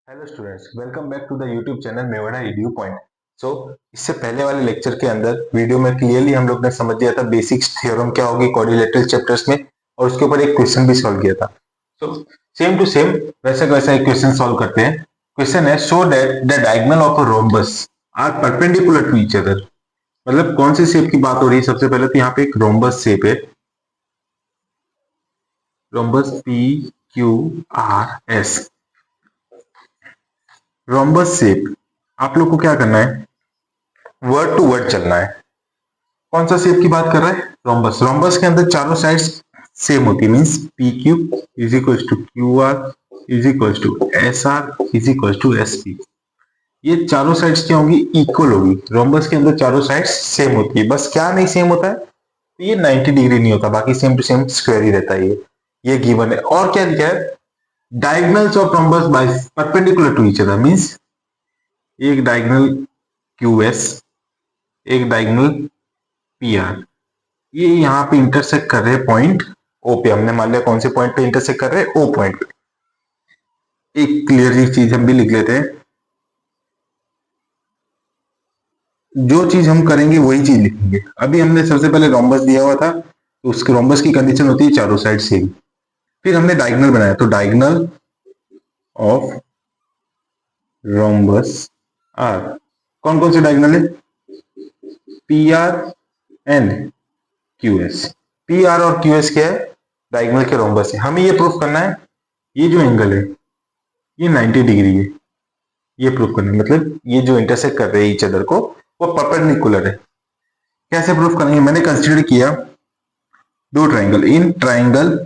Hello students, welcome back to the YouTube channel Mewada Edu Point. So इससे पहले वाले lecture के अंदर वीडियो में क्लियरली हम लोग ने समझ दिया था बेसिक्स थ्योरम क्या होगी क्वाड्रिलेटरल चैप्टर्स में, और उसके ऊपर एक क्वेश्चन भी सॉल्व किया था। सो सेम टू सेम वैसा वैसा एक क्वेश्चन सॉल्व करते हैं। क्वेश्चन है show that the diagonal of a rhombus are perpendicular to each other. मतलब कौन सी शेप की बात हो रही है? सबसे पहले तो यहाँ पे एक रोम्बस शेप है, rhombus P Q R S, rhombus shape. आप लोग को क्या करना है? वर्ड टू वर्ड चलना है। कौन सा शेप की बात कर रहा है? रोम्बस। रोम्बस के अंदर चारों साइड्स सेम होती है, means P Q is equal to Q R is equal to S R is equal to S P. ये चारों साइड्स क्या होगी? इक्वल होगी। रोम्बस के अंदर चारों साइड्स सेम होती है, बस क्या नहीं सेम होता है? ये 90 डिग्री नहीं होता, बाकी सेम टू सेम स्क्वायर ही रहता है। ये गिवन है। और क्या लिखा है? Diagonals of rhombus by perpendicular to each other, means एक डायगोनल क्यू एस, एक डायगोनल पी आर, ये यहाँ पे इंटरसेक्ट कर रहे हैं पॉइंट ओ पे। हमने मान लिया कौन से पॉइंट पे इंटरसेक्ट कर रहे हैं? ओ पॉइंट पे। एक क्लियर चीज हम भी लिख लेते हैं, जो चीज हम करेंगे वही चीज लिखेंगे। अभी हमने सबसे पहले रोम्बस दिया हुआ था, तो उसके रोम्बस की कंडीशन होती है चारों साइड सेम। फिर हमने डायगोनल बनाया, तो डायगोनल ऑफ रोम्बस आर, कौन कौन से डायगोनल है? P R and Q S. P R और क्यू एस क्या है? डायगोनल के रोम्बस है। हमें ये प्रूफ करना है ये जो एंगल है ये 90 डिग्री है, ये प्रूफ करना है। मतलब ये जो इंटरसेक्ट कर रहे हैं ईच अदर को, वो परपेंडिकुलर है। कैसे प्रूफ करेंगे? मैंने कंसीडर किया दो triangle, in triangle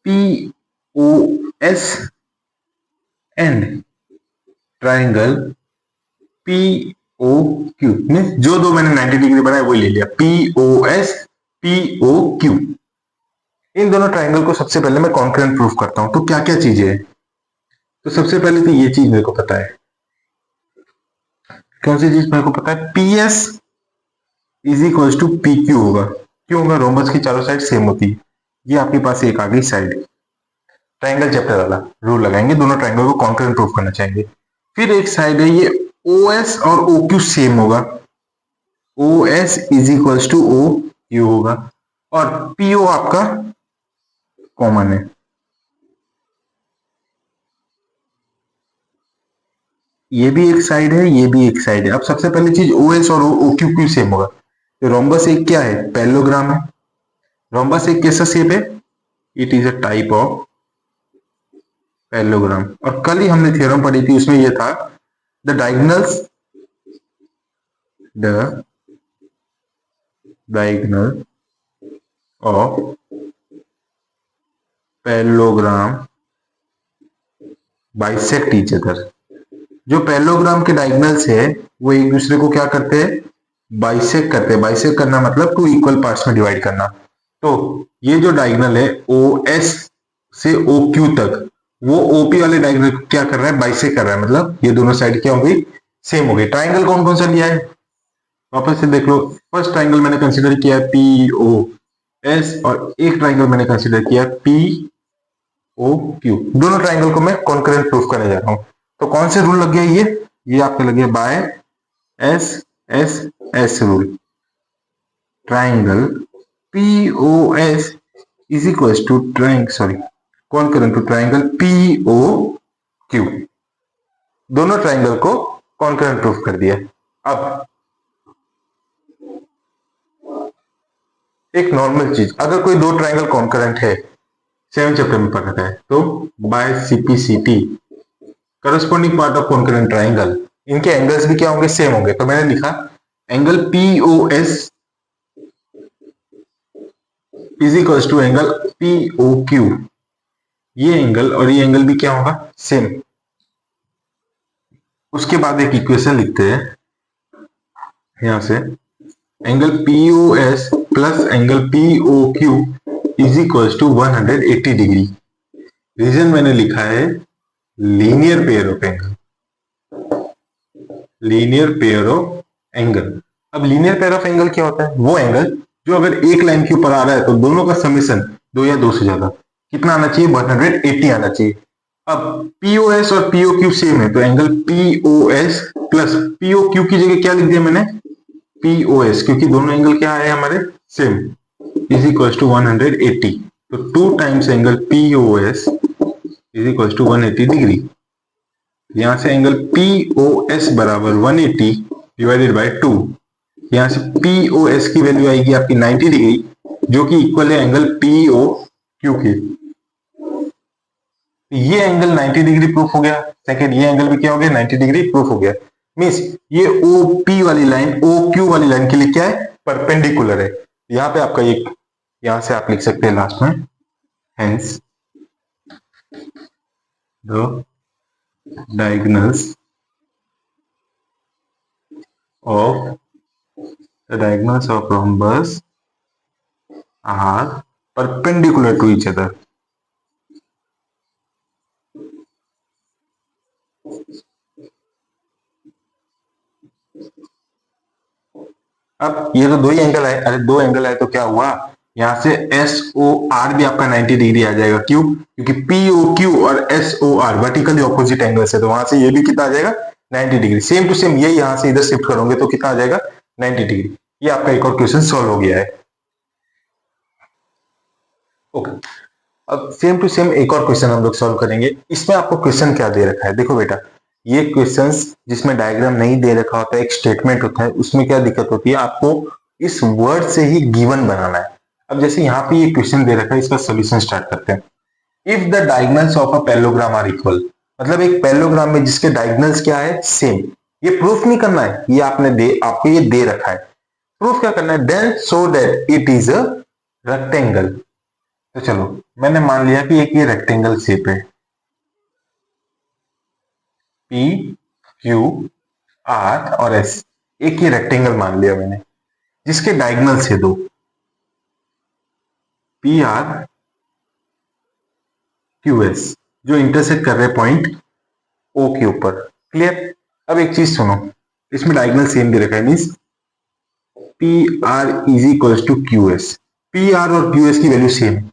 P O S and triangle P O Q, mean जो दो मैंने 90 डिग्री बनाया वही ले लिया, P O S P O Q. इन दोनों ट्राइंगल को सबसे पहले मैं कॉन्करेंट प्रूफ करता हूं। तो क्या क्या चीजें हैं? तो सबसे पहले तो ये चीज मेरे को पता है। कौन सी चीज मेरे को पता है? P S is equal to P Q होगा। क्यों होगा? रोम्बस की चारों साइड सेम होती है। ये आपके पास एक आ गई साइड। ट्राइंगल चैप्टर वाला रूल लगाएंगे, दोनों ट्राइंगल को कॉन्करेंट प्रूफ करना चाहेंगे। फिर एक साइड है ये ओ एस और ओ क्यू सेम होगा, O S is equal to O Q होगा, और पीओ आपका कॉमन है। ये भी एक साइड है, ये भी एक साइड है। अब सबसे पहली चीज ओ एस और ओ क्यू क्यू सेम होगा। तो रोम्बस एक क्या है? पैरेललोग्राम है। रोम्बस एक कैसा शेप है? It is a type of parallelogram. और कल ही हमने थ्योरम पढ़ी थी, उसमें ये था the diagonals, the diagonal of parallelogram bisect each other. जो पैरेललोग्राम के डायगोनल्स है वो एक दूसरे को क्या करते हैं? बाइसेक्ट करते हैं। बाइसेक्ट करना मतलब टू इक्वल पार्ट्स में डिवाइड करना। तो ये जो डायगोनल है ओ एस से ओ क्यू तक, वो ओपी वाले डायगोनल क्या कर रहा है? बाइसेक्ट कर रहा है। मतलब ये दोनों साइड क्या हो गई? सेम हो गई। ट्राइंगल कौन कौन सा लिया है? वापस से देख लो। फर्स्ट ट्राइंगल मैंने कंसिडर किया है पी ओ एस, और एक ट्राइंगल मैंने कंसिडर किया पी ओ क्यू। दोनों ट्राइंगल को मैं कॉन्करेंट प्रूफ करने जा रहा हूं। तो कौन से रूल लग गया? ये आपका लग गया by S S S rule. Triangle P O S is equal to concurrent to triangle P O Q. दोनों ट्राइंगल को कॉन्करेंट प्रूफ कर दिया। अब एक नॉर्मल चीज, अगर कोई दो ट्राइंगल कॉन्करेंट है, 7 चैप्टर में पढ़ा है, तो by CPCT corresponding part of concurrent triangle, इनके एंगल्स भी क्या होंगे? सेम होंगे। तो मैंने लिखा angle P O S is equal to angle P O Q. ये एंगल और ये एंगल भी क्या होगा? सेम। उसके बाद एक इक्वेशन लिखते हैं यहां से, angle P O S plus angle P O Q is equal to 180 degree. Reason मैंने लिखा है linear pair of angle, linear pair of angle. अब लीनियर पेयर ऑफ एंगल क्या होता है? वो एंगल जो अगर एक लाइन के ऊपर आ रहा है तो दोनों का समीशन 2 या 2 से ज्यादा कितना आना चाहिए? 180 आना चाहिए। अब पीओएस और पीओक्यू सेम है, तो एंगल पीओएस प्लस पीओक्यू की जगह क्या लिख दिया मैंने, पीओएस, क्योंकि दोनों एंगल क्या है हमारे सेम, इज इक्वल टू 180। तो 2 times angle POS is equal to 180 degree. यहां से एंगल पीओएस बराबर 180 डिवाइडेड बाय 2। यहां से पीओएस की वैल्यू आएगी आपकी 90 डिग्री, जो कि इक्वल है एंगल पीओक्यू के। ये एंगल 90 डिग्री प्रूफ हो गया। सेकंड, ये एंगल भी क्या हो गया, 90 डिग्री प्रूफ हो गया। मींस ये ओपी वाली लाइन ओक्यू वाली लाइन के लिए क्या है, परपेंडिकुलर है। यहां पे आपका ये, यहां से आप लिख सकते हैं लास्ट में, hence the diagonals of rhombus are perpendicular to each other. अब ये तो दो ही एंगल है, अरे दो एंगल है तो क्या हुआ, यहां से एस ओ आर भी आपका 90 डिग्री आ जाएगा। क्यों, क्योंकि पी ओ क्यू और S O R vertically opposite angles है, तो वहां से ये भी कितना आ जाएगा, 90 डिग्री। सेम टू सेम ये यहां से इधर शिफ्ट करोगे तो कितना आ जाएगा, 90 डिग्री। ये आपका एक और क्वेश्चन सॉल्व हो गया है। ओके, अब सेम टू सेम एक और क्वेश्चन हम लोग सॉल्व करेंगे। इसमें आपको क्वेश्चन क्या दे रखा है, देखो बेटा, ये क्वेश्चंस जिसमें डायग्राम नहीं दे रखा होता है, एक स्टेटमेंट होता है, उसमें क्या दिक्कत होती है, आपको इस वर्ड से ही गिवन बनाना है। अब जैसे यहाँ पे ये क्वेश्चन दे रखा है, इसका सोल्यूशन स्टार्ट करते हैं। If the diagonals of a parallelogram are equal, मतलब एक पैरेललोग्राम में जिसके डायगोनल्स क्या है, सेम। ये प्रूफ नहीं करना है, ये आपको ये दे रखा है। प्रूफ क्या करना है, then show that it is a rectangle. तो चलो, मैंने मान लिया कि एक ये रेक्टेंगल शेप है, पी क्यू आर और एस, एक ये रेक्टेंगल मान लिया मैंने, जिसके डायगोनल से दो, पी आर क्यू एस, जो इंटरसेक्ट कर रहे पॉइंट ओ के ऊपर। क्लियर। अब एक चीज सुनो, इसमें डायगोनल सेम दे रखा है, means P R is equal to Q S. P R और क्यू एस की वैल्यू सेम है।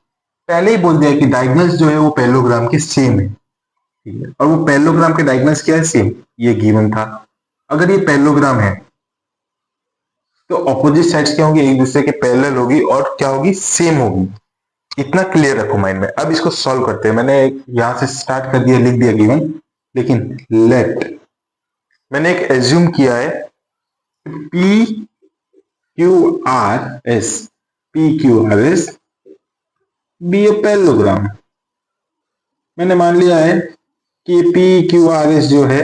पहले ही बोल दिया कि डायगोनल्स जो है वो पैरेललोग्राम के सेम है, ठीक है, और वो पैरेललोग्राम के डायगोनल्स क्या है, सेम। ये गिवन था। अगर ये पैरेललोग्राम है तो ऑपोजिट साइड्स क्या होंगी, एक दूसरे के पैरेलल होगी और क्या होगी, सेम होगी। इतना क्लियर रखो माइंड में। अब इसको सॉल्व करते हैं। मैंने यहां से स्टार्ट कर दिया, लिख दिया गिवन, लेकिन लेट, मैंने एक एज्यूम किया है, P Q R S, P Q R S be a parallelogram. मैंने मान लिया है कि पी क्यू आर एस जो है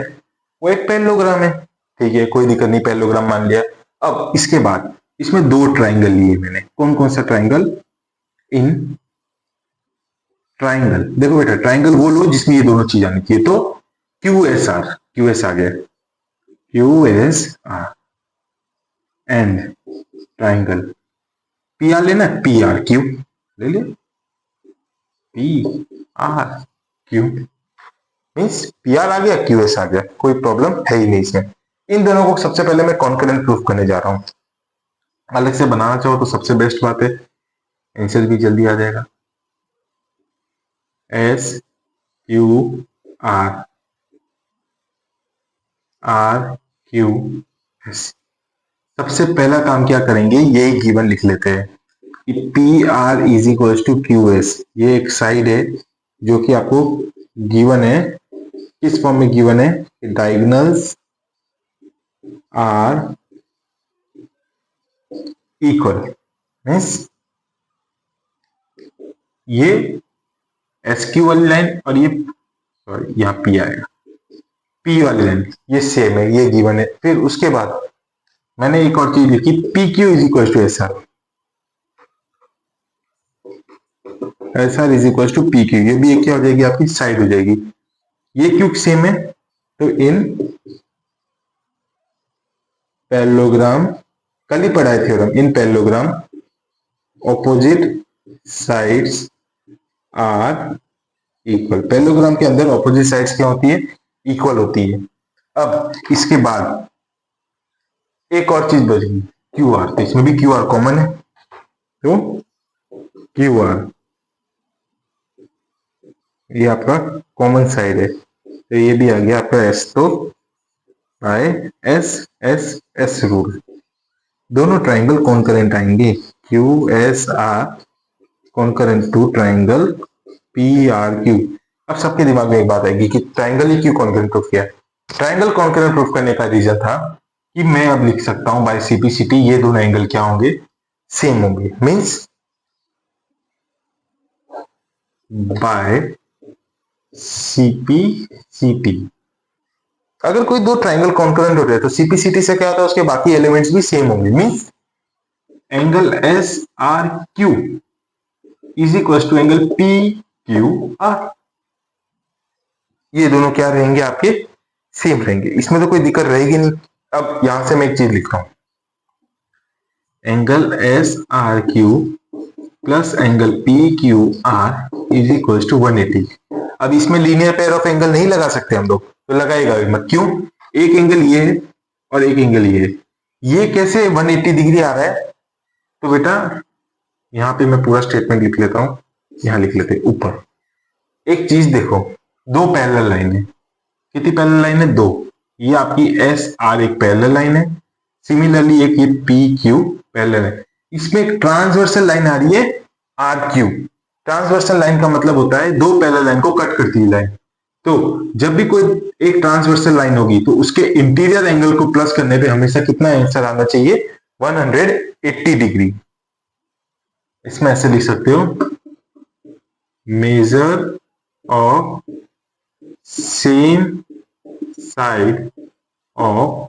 वो एक पैरेललोग्राम है, ठीक है, कोई दिक्कत नहीं, पैरेललोग्राम मान लिया। अब इसके बाद इसमें दो ट्राइंगल लिए मैंने। कौन कौन सा ट्राइंगल, इन ट्राइंगल, देखो बेटा, ट्राइंगल वो लो जिसमें ये दोनों चीज आनी चाहिए। तो Q S R, Q S आ गया, Q S R and triangle P R लेना, पी आर क्यू ले लिया, P R Q, means P R आ गया, क्यू एस आ गया, कोई प्रॉब्लम है ही नहीं इसमें। इन दोनों को सबसे पहले मैं कॉन्करेंट प्रूफ करने जा रहा हूं। अलग से बनाना चाहो तो सबसे बेस्ट बात है, आंसर भी जल्दी आ जाएगा। S Q R, R Q S. सबसे पहला काम क्या करेंगे, ये गिवन लिख लेते हैं कि P R is equal to Q S. ये एक साइड है जो कि आपको गिवन है, किस फॉर्म में गिवन है, डायगोनल्स आर इक्वल, मीन्स ये एस क्यू वाली लाइन और ये, सॉरी यहाँ पी आएगा, पी वाली लाइन ये सेम है, ये गिवन है। फिर उसके बाद मैंने एक और चीज लिखी, P Q is equal to S R, S R is equal to P Q. ये भी एक क्या हो जाएगी, आपकी साइड हो जाएगी। ये क्यों सेम है, तो इन पैरेललोग्राम, कल ही पढ़ा है theorem, in parallelogram opposite sides are equal. Parallelogram के अंदर ऑपोजिट साइड्स क्या होती है, इक्वल होती है। अब इसके बाद एक और चीज बची, क्यू आर, तो इसमें भी क्यू आर कॉमन है, तो क्यू आर ये आपका कॉमन साइड है, तो ये भी आ गया आपका एस, तो by S S S rule दोनों ट्राइंगल कॉन्करेंट आएंगे, Q S R concurrent to triangle P R Q. अब सबके दिमाग में एक बात आएगी कि ट्राइंगल ही क्यों कॉन्करेंट प्रूफ किया। ट्राइंगल कॉन्करेंट प्रूफ करने का रीजन था कि मैं अब लिख सकता हूं बाय सीपीसीटी ये दोनों एंगल क्या होंगे, सेम होंगे, मींस बाय सीपीसीटी अगर कोई दो ट्राइंगल कॉन्करेंट होते हैं तो सीपीसीटी से क्या होता है, उसके बाकी एलिमेंट्स भी सेम होंगे, means angle S R Q is equal to angle P Q R, ये दोनों क्या रहेंगे आपके, सेम रहेंगे, इसमें तो कोई दिक्कत रहेगी नहीं। अब यहां से मैं एक चीज लिख रहा हूं, angle S R Q plus angle P Q R is equal to 180। अब इसमें लीनियर पेयर ऑफ एंगल नहीं लगा सकते हम लोग, तो लगाएगा मत, क्यों, एक एंगल ये है और एक एंगल ये है, ये कैसे 180 डिग्री आ रहा है, तो बेटा यहां पे मैं पूरा स्टेटमेंट लिख लेता हूं, यहां लिख लेते ऊपर। एक चीज देखो, दो पैरेलल लाइन है, कितनी पैरेलल लाइन है, दो, ये आपकी एस आर एक पैरेलल लाइन है, सिमिलरली एक ये पी क्यू पैरेलल है, इसमें एक ट्रांसवर्सल लाइन आ रही है आर क्यू। ट्रांसवर्सल लाइन का मतलब होता है दो पैरेलल लाइन को कट करती हुई लाइन, तो जब भी कोई एक ट्रांसवर्सल लाइन होगी तो उसके इंटीरियर एंगल को प्लस करने पे हमेशा कितना आंसर आना चाहिए, 180 डिग्री। इसमें ऐसे लिख सकते हो, measure of same side of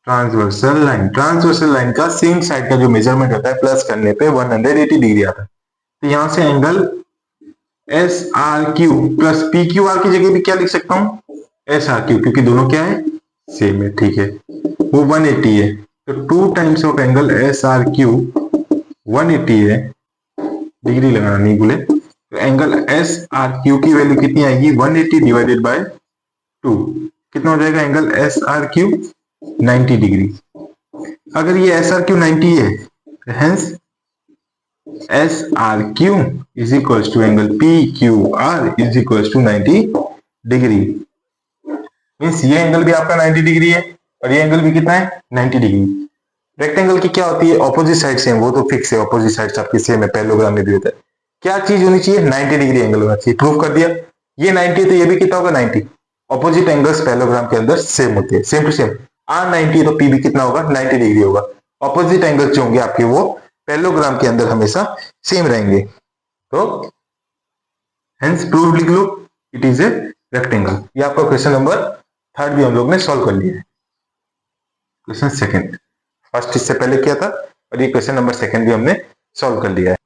transversal line का सेम साइड का जो मेजरमेंट होता है प्लस करने पे 180 डिग्री आता है। तो यहां से angle S R Q plus P Q are की जगह भी क्या लिख सकता हूं, एस आर क्यू, क्योंकि दोनों क्या है, सेम है, ठीक है, वो 180 है, तो 2 times of angle S R Q 180 है, डिग्री लगाना नहीं भूले, तो एंगल एस आर क्यू की वैल्यू कितनी आएगी, 180 डिवाइडेड बाय 2, कितना हो जाएगा angle S R Q, 90 degree. अगर ये एस आर क्यू 90 है, hence S R Q is equal to angle P Q R is equal to 90 degree, means ये एंगल भी आपका 90 डिग्री है और ये एंगल भी कितना है, 90 डिग्री। रेक्टेंगल की क्या होती है, ऑपोजिट साइड सेम, वो तो फिक्स है, ऑपोजिट साइड आपकी सेम है, पैरेललोग्राम में भी होता है। क्या चीज होनी चाहिए, 90 डिग्री एंगल होना चाहिए, प्रूफ कर दिया। ये 90 तो ये भी कितना होगा, 90। ऑपोजिट एंगल्स पैरेललोग्राम के अंदर सेम होते हैं, सेम टू सेम, आर 90 तो पी भी कितना होगा, 90 डिग्री होगा। ऑपोजिट एंगल्स जो होंगे आपके वो पैरेललोग्राम के अंदर हमेशा सेम रहेंगे, तो हेंस प्रूफ लिख लो, इट इज ए रेक्टेंगल। ये आपका क्वेश्चन नंबर 3 भी हम लोग ने सॉल्व कर लिया है। क्वेश्चन सेकंड, फर्स्ट इससे पहले किया था और ये क्वेश्चन नंबर 2 भी हमने सॉल्व कर लिया है।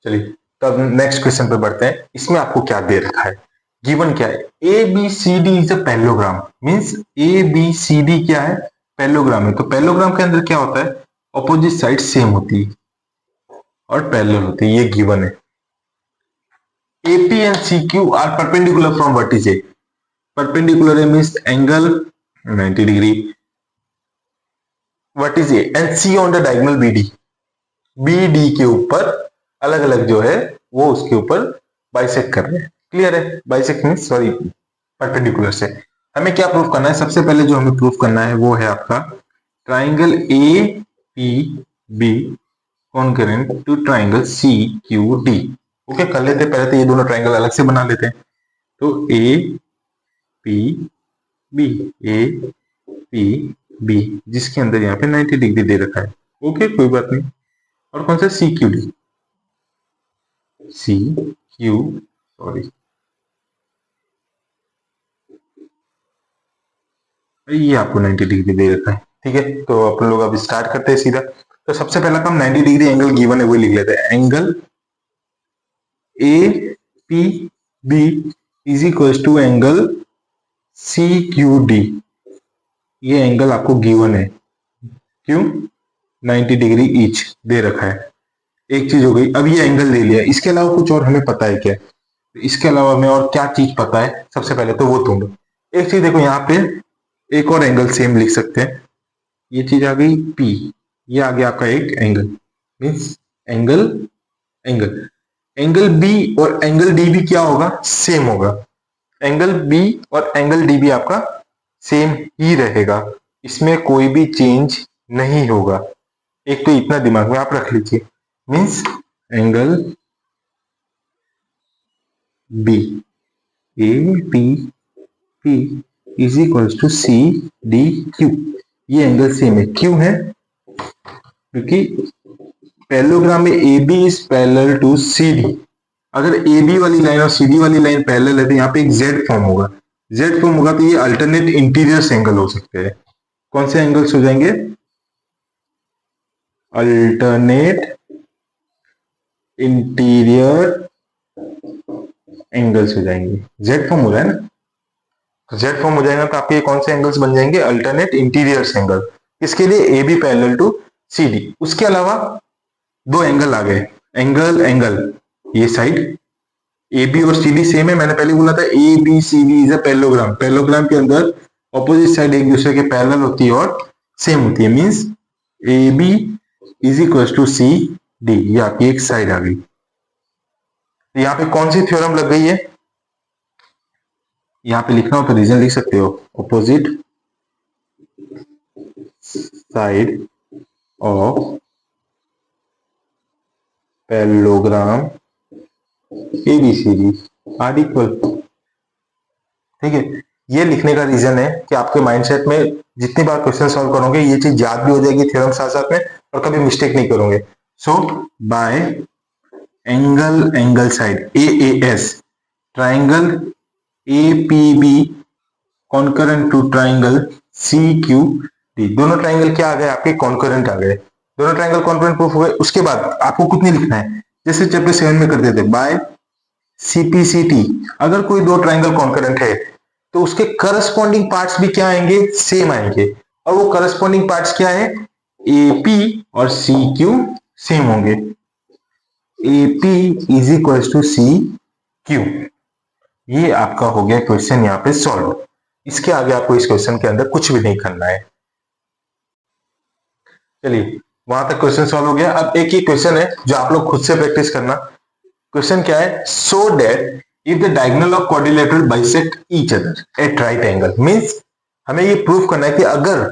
चलिए तब नेक्स्ट क्वेश्चन पे बढ़ते हैं। इसमें आपको क्या दे रखा है, गिवन क्या है, A B C D is a parallelogram, means A B C D क्या है, पैरेललोग्राम है। तो पैरेललोग्राम के अंदर क्या होता है, ऑपोजिट साइड सेम होती है और पैरेलल होती है, ये गिवन है। AP and CQ are perpendicular from vertice. Perpendicular means angle 90 degree. Vertice and C on the diagonal BD. BD के ऊपर अलग अलग जो है वो उसके ऊपर बाइसेक्ट कर रहे हैं। क्लियर है, बाइसेक्ट मीन्स सॉरी परपेंडिकुलर से। हमें क्या प्रूफ करना है, सबसे पहले जो हमें प्रूफ करना है वो है आपका triangle APB concurrent to triangle CQD। Okay कर लेते, पहले तो ये दोनों ट्राइंगल अलग से बना लेते हैं। तो APB जिसके अंदर यहाँ पे 90 डिग्री दे रखा है, ओके कोई बात नहीं। और कौन सा, CQD, ये आपको 90 डिग्री दे रखा है, ठीक है। तो अपन लोग अब स्टार्ट करते हैं सीधा। तो सबसे पहला काम 90 डिग्री एंगल गिवन है वो लिख लेते हैं, angle APB is equal to angle CQD। ये एंगल आपको गिवन है, क्यों, 90 डिग्री ईच दे रखा है। एक चीज हो गई, अब ये एंगल ले लिया, इसके अलावा कुछ और हमें पता है क्या, इसके अलावा हमें और क्या चीज पता है, सबसे पहले तो वो ढूंढो। एक चीज देखो, यहाँ पे एक और एंगल सेम लिख सकते हैं, ये चीज आ गई P, ये आ गया आपका एक angle, means angle angle B और एंगल डी भी क्या होगा, सेम होगा। एंगल बी और एंगल डी भी आपका सेम ही रहेगा, इसमें कोई भी चेंज नहीं होगा। एक तो इतना दिमाग में आप रख लीजिए, means angle B A P P is equals to C D Q, ये एंगल सेम है। क्यों है, क्योंकि पैरेललोग्राम में A B is parallel to C D. अगर ए बी वाली लाइन और सी डी वाली लाइन पैरेलल है तो यहाँ पे एक जेड फॉर्म होगा। जेड फॉर्म होगा तो ये अल्टरनेट इंटीरियर्स एंगल हो सकते हैं। कौन से एंगल्स हो जाएंगे, अल्टरनेट इंटीरियर एंगल्स हो जाएंगे। जेड फॉर्म हो रहा है ना, तो जेड फॉर्म हो जाएगा तो आपके कौन से एंगल्स बन जाएंगे, अल्टरनेट इंटीरियर्स एंगल। इसके लिए A B parallel to C D. उसके अलावा दो एंगल आ गए, एंगल एंगल ये साइड ए बी और सी डी सेम है। मैंने पहले बोला था A B C D is a parallelogram. Parallelogram के अंदर ऑपोजिट साइड एक दूसरे के पैरेलल होती है और सेम होती है, means A B is equal to C D, ये आपकी एक साइड आ गई। तो यहाँ पे कौन सी थ्योरम लग गई है, यहाँ पे लिखना हो तो रीजन लिख सकते हो, opposite side of parallelogram ABCD are equal. ठीक है, ये लिखने का रीजन है कि आपके माइंडसेट में जितनी बार क्वेश्चन सॉल्व करोगे ये चीज याद भी हो जाएगी थ्योरम साथ साथ में, और कभी मिस्टेक नहीं करोगे। So by angle angle side AAS, triangle APB concurrent to triangle CQD, दोनों ट्राइंगल क्या आ गए आपके, कॉन्करेंट आ गए। दोनों ट्राइंगल कॉन्करेंट प्रूफ हो गए। उसके बाद आपको कुछ नहीं लिखना है, जैसे चैप्टर 7 में करते थे, बाय CPCT। अगर कोई दो ट्राइंगल कॉन्करेंट है तो उसके करस्पॉन्डिंग पार्ट्स भी क्या आएंगे, सेम आएंगे। और वो करस्पॉन्डिंग पार्ट्स क्या है, AP और CQ सेम होंगे। AP is equal to CQ। ये आपका हो गया क्वेश्चन यहाँ पे सॉल्व। इसके आगे आपको इस क्वेश्चन के अंदर कुछ भी नहीं करना है। चलिए वहां तक क्वेश्चन सॉल्व हो गया। अब एक ही क्वेश्चन है जो आप लोग खुद से प्रैक्टिस करना। क्वेश्चन क्या है, so that if the diagonal of quadrilateral bisect each other at right angle, means हमें ये प्रूव करना है कि अगर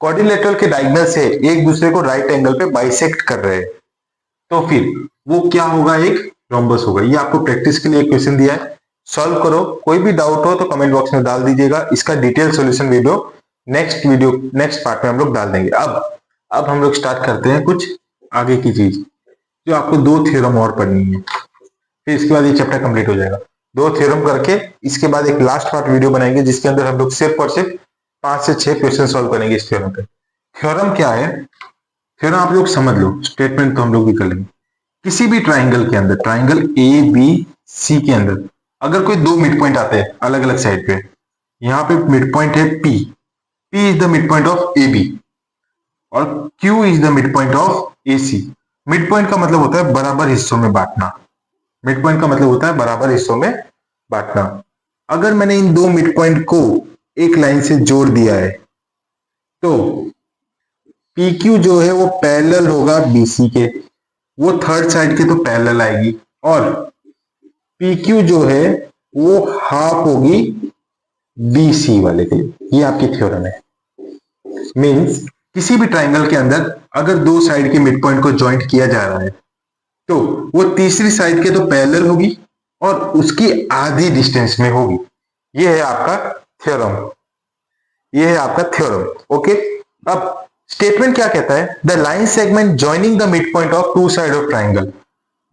क्वाड्रिलेटरल के डायगोनल से एक दूसरे को राइट एंगल पे बाइसेक्ट कर रहे हैं तो फिर वो क्या होगा, एक रोम्बस होगा। ये आपको प्रैक्टिस के लिए क्वेश्चन दिया है, सॉल्व करो। कोई भी डाउट हो तो कमेंट बॉक्स में डाल दीजिएगा। इसका detail solution video next part में हम लोग डाल देंगे। अब हम लोग स्टार्ट करते हैं कुछ आगे की चीज, जो आपको दो थ्योरम और पढ़नी है, फिर इसके बाद ये चैप्टर कंप्लीट हो जाएगा। दो थ्योरम करके इसके बाद एक लास्ट पार्ट वीडियो बनाएंगे जिसके अंदर हम लोग सिर्फ और सिर्फ 5 से 6 क्वेश्चन सॉल्व करेंगे इस थ्योरम पे। थ्योरम क्या है, थ्योरम आप लोग समझ लो, स्टेटमेंट तो हम लोग भी कर लेंगे। किसी भी ट्राइंगल के अंदर, ट्राइंगल ABC के अंदर अगर कोई दो मिड पॉइंट आते हैं अलग अलग साइड पे, यहाँ पे मिड पॉइंट है P is the mid point of AB और Q is the mid point of AC। Mid point का मतलब होता है बराबर हिस्सों में बांटना। मिड पॉइंट का मतलब होता है बराबर हिस्सों में बांटना। अगर मैंने इन दो मिड पॉइंट को एक लाइन से जोड़ दिया है तो PQ जो है वो पैरेलल होगा BC के, वो थर्ड साइड के तो पैरेलल आएगी, और PQ जो है वो हाफ होगी BC वाले के। ये आपकी थ्योरम है। मींस किसी भी ट्राइंगल के अंदर अगर दो साइड के मिड पॉइंट को ज्वाइंट किया जा रहा है तो वो तीसरी साइड के तो पैरेलल होगी और उसकी आधी डिस्टेंस में होगी। ये है आपका थ्योरम, ये है आपका थ्योरम। ओके, अब स्टेटमेंट क्या कहता है, the line segment joining the mid point of two side of triangle.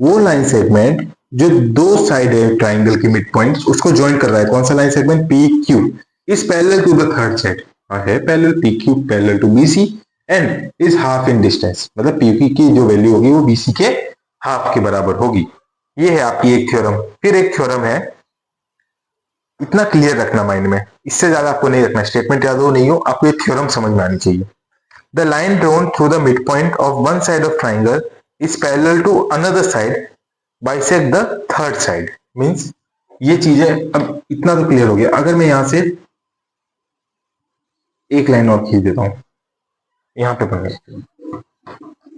वो लाइन सेगमेंट जो दो साइड है ट्राइंगल की मिड पॉइंट उसको ज्वाइन कर रहा है, कौन सा line segment, PQ is parallel to the third side, है parallel, PQ parallel to BC and is half in distance, मतलब PQ की जो वैल्यू होगी वो BC के हाफ के बराबर होगी। ये है आपकी एक थ्योरम। फिर एक थ्योरम है, इतना क्लियर रखना माइंड में, इससे ज्यादा आपको नहीं रखना, स्टेटमेंट याद हो नहीं हो, आपको ये थ्योरम समझ में आनी चाहिए। The line drawn through the mid point of one side of triangle is parallel to another side bisect the third side. Means ये चीज है। अब इतना तो क्लियर हो गया। अगर मैं यहां से एक लाइन और खींच देता हूं, यहां पे पढ़ लेते हैं।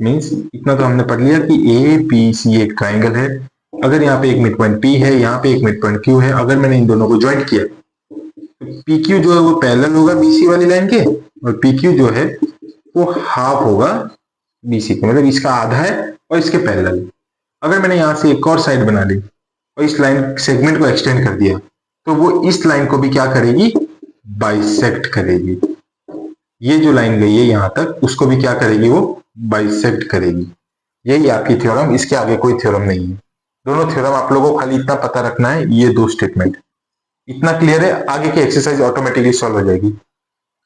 मींस इतना तो हमने पढ़ लिया कि ABC एक ट्राइंगल है, अगर यहाँ पे एक मिड पॉइंट P है, यहाँ पे एक मिड पॉइंट Q है, अगर मैंने इन दोनों को ज्वाइंट किया तो PQ जो है वो पैरेलल होगा BC वाली लाइन के, और PQ जो है वो हाफ होगा BC के, मतलब इसका आधा है और इसके पैरेलल। अगर मैंने यहाँ से एक और साइड बना ली और इस लाइन सेगमेंट को एक्सटेंड कर दिया तो वो इस लाइन को भी क्या करेगी, बाइसेक्ट करेगी। ये जो लाइन गई है यहां तक उसको भी क्या करेगी, वो बाइसेक्ट करेगी। यही आपकी थ्योरम, इसके आगे कोई थ्योरम नहीं है। दोनों थ्योरम आप लोगों को खाली इतना पता रखना है, ये दो स्टेटमेंट इतना क्लियर है, आगे की एक्सरसाइज ऑटोमेटिकली सॉल्व हो जाएगी।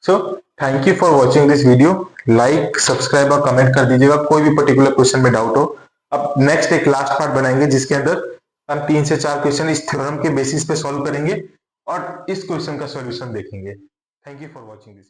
So thank you for watching this video. Like, subscribe और कमेंट कर दीजिएगा कोई भी पर्टिकुलर क्वेश्चन में डाउट हो। अब नेक्स्ट एक लास्ट पार्ट बनाएंगे जिसके अंदर हम 3 से 4 क्वेश्चन इस थ्योरम के बेसिस पे सॉल्व करेंगे और इस क्वेश्चन का सॉल्यूशन देखेंगे। Thank you for watching this.